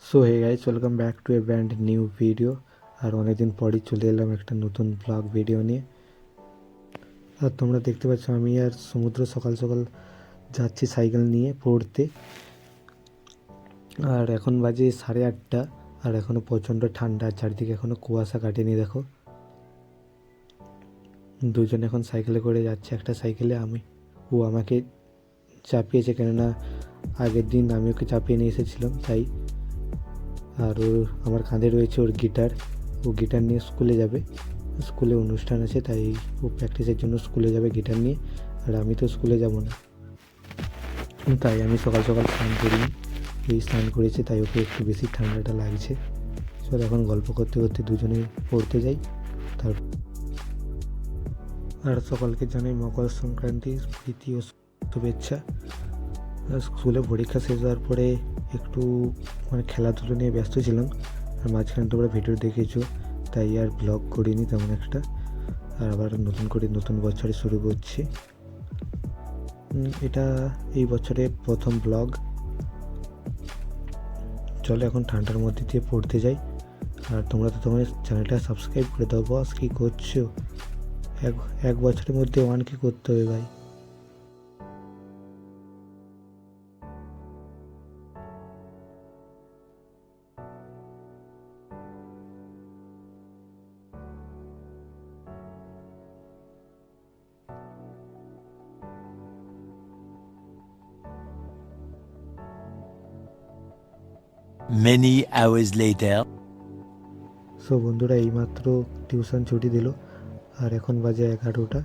So hey guys, welcome back to a brand new video. আর অনেকদিন পরই চলে এলাম একটা নতুন ব্লগ ভিডিও নিয়ে। আর তোমরা দেখতে পাচ্ছ আমি আর সমুদ্র সকাল সকাল যাচ্ছি সাইকেল নিয়ে পড়তে। আর এখন বাজে 8:30, আর এখনও প্রচণ্ড ঠান্ডা, চারিদিকে এখনও কুয়াশা কাটেনি। দেখো, দুজন এখন সাইকেলে করে যাচ্ছে। একটা সাইকেলে ও আমাকে চাপিয়েছে, কেননা আগের দিন আমি ওকে চাপিয়ে নিয়ে এসেছিলাম তাই। আর আমার কাঁধে রয়েছে ওর গিটার। ও গিটার নিয়ে স্কুলে যাবে, স্কুলে অনুষ্ঠান আছে তাই ও প্র্যাকটিসের জন্য স্কুলে যাবে গিটার নিয়ে। আর আমি তো স্কুলে যাব না, তাই আমি সকাল সকাল স্নান করিনি, এই স্নান করেছে তাই ওকে একটু বেশি ঠান্ডাটা লাগছে। চল এখন গল্প করতে করতে দুজনে পড়তে যাই। তার আর সকলকে জানাই মকর সংক্রান্তির প্রীতি ও শুভেচ্ছা। স্কুলে পরীক্ষা শেষ হওয়ার পরে একটু খেলাধুলো নিয়ে ব্যস্ত ছিলাম। আর মাঝখানে তোমরা ভিডিও দেখেছো, তাই আর ব্লগ করিনি তেমন একটা। আর আবার নতুন করে নতুন বছরে শুরু করছি। এটা এই বছরে প্রথম ব্লগ। চলো এখন ঠান্ডার মধ্যে দিয়ে পড়তে যাই। আর তোমরা তো তোমার চ্যানেলটা সাবস্ক্রাইব করে দাও। বস কী করছো? এক বছরের মধ্যে 1K করতে হবে ভাই। Many hours later. সো বন্ধুরা, এইমাত্র টিউশন ছুটি দিল আর এখন বাজে 11টা।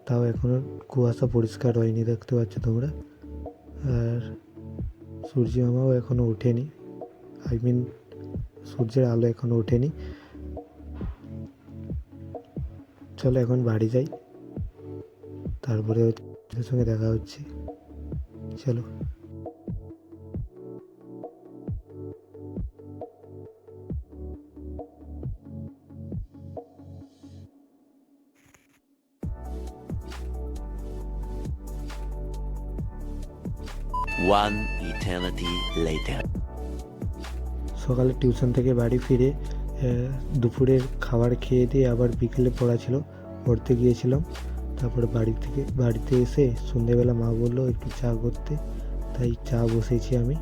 তাও এখনও কুয়াশা পরিষ্কার হয়নি, দেখতে পাচ্ছ তোমরা। আর সূর্য মামাও এখনও ওঠেনি, সূর্যের আলো এখনও ওঠেনি। চলো এখন বাড়ি যাই, তারপরে ওদের সঙ্গে দেখা হচ্ছে। চলো। One eternity later. সকালে টিউশন থেকে বাড়ি ফিরে দুপুরের খাবার খেয়ে দিয়ে আবার বিকেলে পড়তে গিয়েছিলাম। তারপরে বাড়িতে এসে সন্ধেবেলা মা বললো একটু চা করতে, তাই চা বসেছি আমি।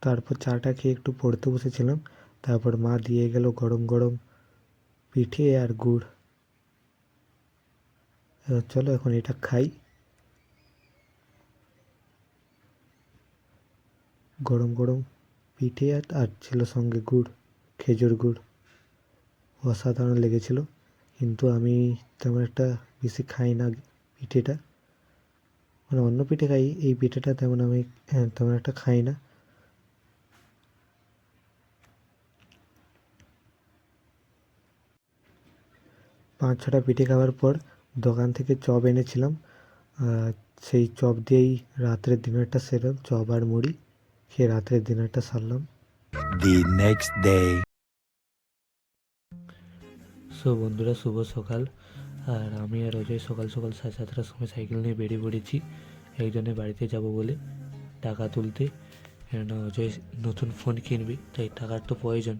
তারপর চাটা খেয়ে একটু পড়তে বসেছিলাম। তারপর মা দিয়ে গেল গরম গরম পিঠে আর গুড়। চলো এখন এটা খাই। গরম গরম পিঠে আর ছিল সঙ্গে গুড়, খেজুর গুড়। অসাধারণ লেগেছিল, কিন্তু আমি তেমন একটা বেশি খাই না পিঠেটা। অন্য পিঠে খাই, এই পিঠেটা আমি তেমন একটা খাই না। 5-6টা পিঠে খাওয়ার পর দোকান থেকে চপ এনেছিলাম। সেই চপ দিয়েই রাত্রের ডিনারটা সেরলাম, চপ আর মুড়ি খেয়ে রাত্রের ডিনারটা সারলাম। The next day. সো বন্ধুরা, শুভ সকাল। আর আমি আর অজয় সকাল সকাল 7:30টার সময় সাইকেল নিয়ে বেরিয়ে পড়েছি একজনের বাড়িতে যাব বলে, টাকা তুলতে। কেননা অজয় নতুন ফোন কিনবে, তাই টাকার তো প্রয়োজন।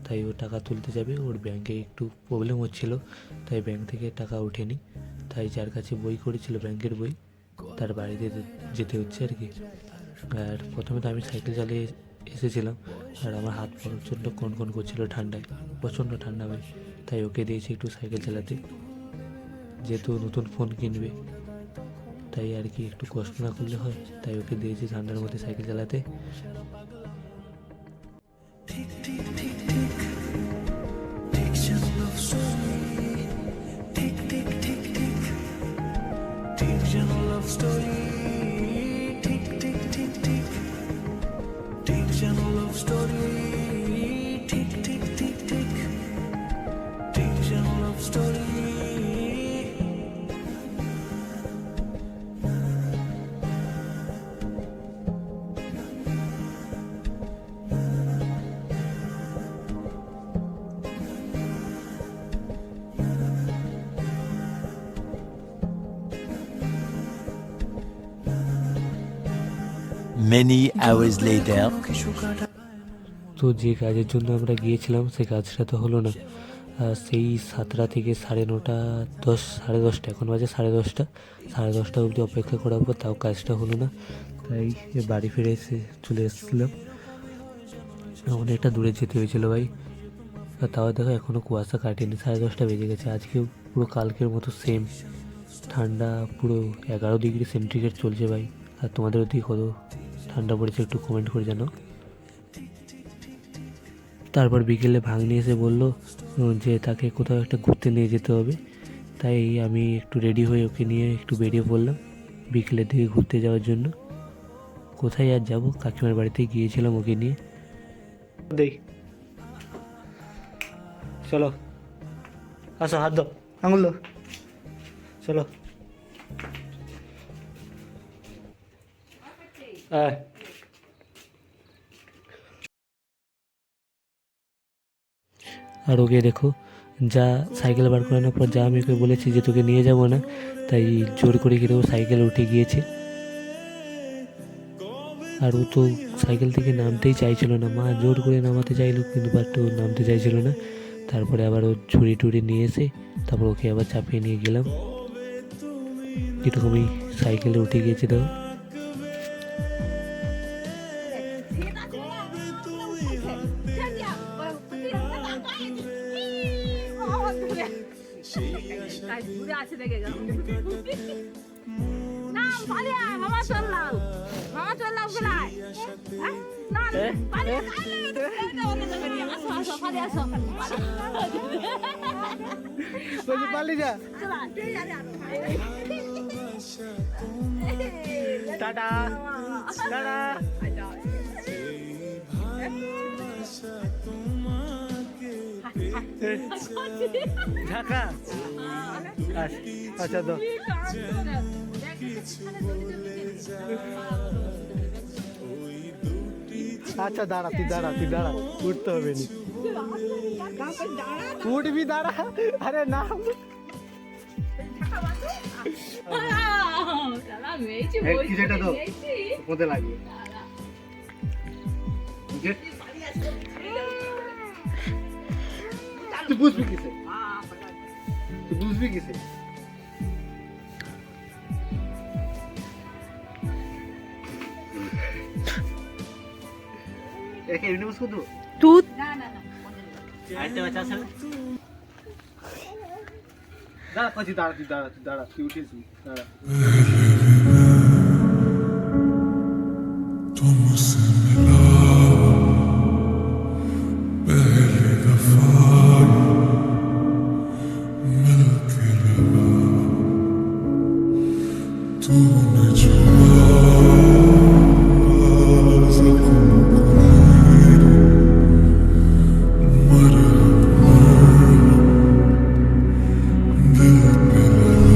তাই ও টাকা তুলতে যাবে, ওর ব্যাংকে একটু প্রবলেম হচ্ছিল, তাই ব্যাংক থেকে টাকা ওঠেনি। তাই যার কাছে বই করেছিল ব্যাংকের বই, তার বাড়িতে যেতে হচ্ছে আর কি। আর প্রথমে তো আমি সাইকেল চালিয়ে এসেছিলাম, আর আমার হাত প্রচণ্ড কনকন করছিল ঠান্ডায়, প্রচণ্ড ঠান্ডা ভাই। তাই ওকে দিয়েছি একটু সাইকেল চালাতে, যেহেতু নতুন ফোন কিনবে, তাই আর কি একটু কষ্ট না করলে হয়, তাই ওকে দিয়েছি ঠান্ডার মধ্যে সাইকেল চালাতে। Many hours later. তো যে কাজের জন্য আমরা গিয়েছিলাম সেই কাজটা তো হলো না। সেই 7টা থেকে 9:30, 10, 10:30, এখন বাজে 10:30, 10:30 অবধি অপেক্ষা করার পর তাও কাজটা হলো না। তাই বাড়ি ফিরে চলে এসেছিলাম। অনেকটা দূরে যেতে হয়েছিল ভাই। আর তাও দেখো এখনও কুয়াশা কাটেনি, 10:30 বেজে গেছে। আজকেও পুরো কালকের মতো সেম ঠান্ডা, পুরো 11 ডিগ্রি সেন্টিগ্রেড চলছে ভাই। আর তোমাদের ওদিকে কত ঠান্ডা পড়েছে একটু কমেন্ট করে জানো। তারপর বিকেলে ভাগ্নি এসে বললো যে তাকে কোথাও একটা ঘুরতে নিয়ে যেতে হবে। তাই আমি একটু রেডি হয়ে ওকে নিয়ে একটু বেরিয়ে পড়লাম বিকেলের দিকে ঘুরতে যাওয়ার জন্য। কোথায় আর যাবো, কাকিমার বাড়িতে গিয়েছিলাম ওকে নিয়ে। দেখ চলো, আসো, হাত দাও, আঙুল দাও, চলো। আর ওকে দেখো, যা সাইকেল বার করানোর পর যা আমি ওকে বলেছি যে তোকে নিয়ে যাব না, তাই জোর করে কিনেও সাইকেল উঠে গিয়েছে। আর ও তো সাইকেল থেকে নামতেই চাইছিল না, মা জোর করে নামাতে চাইলো কিন্তু বাট ও নামতে চাইছিল না। তারপরে আবার ও ছুরি টুরি নিয়ে এসে তারপর ওকে আবার চাপিয়ে নিয়ে গেলাম। এরকমই সাইকেলে উঠে গিয়েছে তো। Tata tata. ঢাকা, আচ্ছা তো আচ্ছা, দাঁড়া তুই, দাঁড়া, উঠতে হবে নি, উঠবি, দাঁড়া। আরে না, কিছুটা তো মধ্যে লাগবে। তুই বুঝবি কিসে, এমনি বুঝবো তো তুই। দাঁড়া কচি, দাঁড়া, তুই উঠেছিস, দাঁড়া। तुमसे मिला पहली दफा मिलके लगा तूने छुआ ज़ख्म को मेरे, मरहम दिल पे लगा।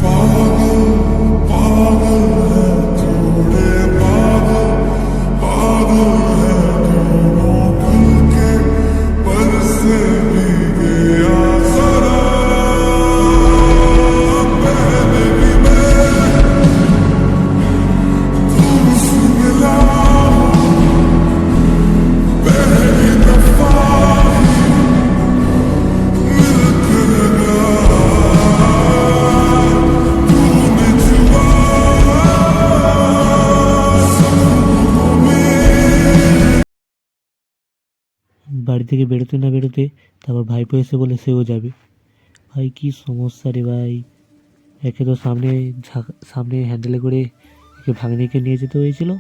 पागल पागल है थोड़े, पागल है दोनों खुल के, पर से भी गया जरा থেকে বেরোতে না বেরোতে তারপর ভাইপো এসে বলে সেও যাবে। ভাই কী সমস্যা রে ভাই, একে তো সামনে হ্যান্ডেলে করে একে ভাগ্নিকে নিয়ে যেতে হয়েছিল,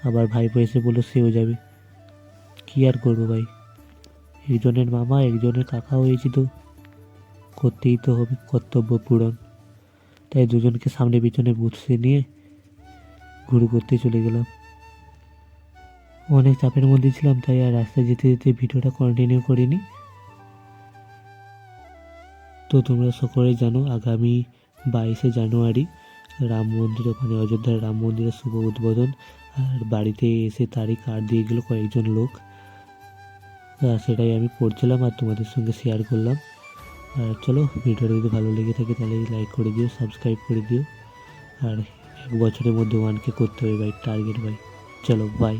আবার ভাইপো এসে বললো সেও যাবে। কী আর করবো ভাই, একজনের মামা একজনের কাকা হয়েছি তো করতেই তো হবে কর্তব্য পূরণ। তাই দুজনকে সামনে পিছনে বসে নিয়ে ঘুরে করতে চলে গেলাম। অনেক চাপের মধ্যে ছিলাম, তাই আর রাস্তায় যেতে যেতে ভিডিওটা কন্টিনিউ করিনি। তো তোমরা সকলেই জানো আগামী 22শে জানুয়ারি রাম মন্দির, ওখানে অযোধ্যার রাম মন্দিরের শুভ উদ্বোধন। আর বাড়িতে এসে তারই কার্ড দিয়ে গেলো কয়েকজন লোক, সেটাই আমি পড়ছিলাম আর তোমাদের সঙ্গে শেয়ার করলাম। আর চলো, ভিডিওটা যদি ভালো লেগে থাকে তাহলে লাইক করে দিও, সাবস্ক্রাইব করে দিও। আর 1 বছরের মধ্যে 1K করতে হবে ভাই, টার্গেট ভাই। চলো বাই।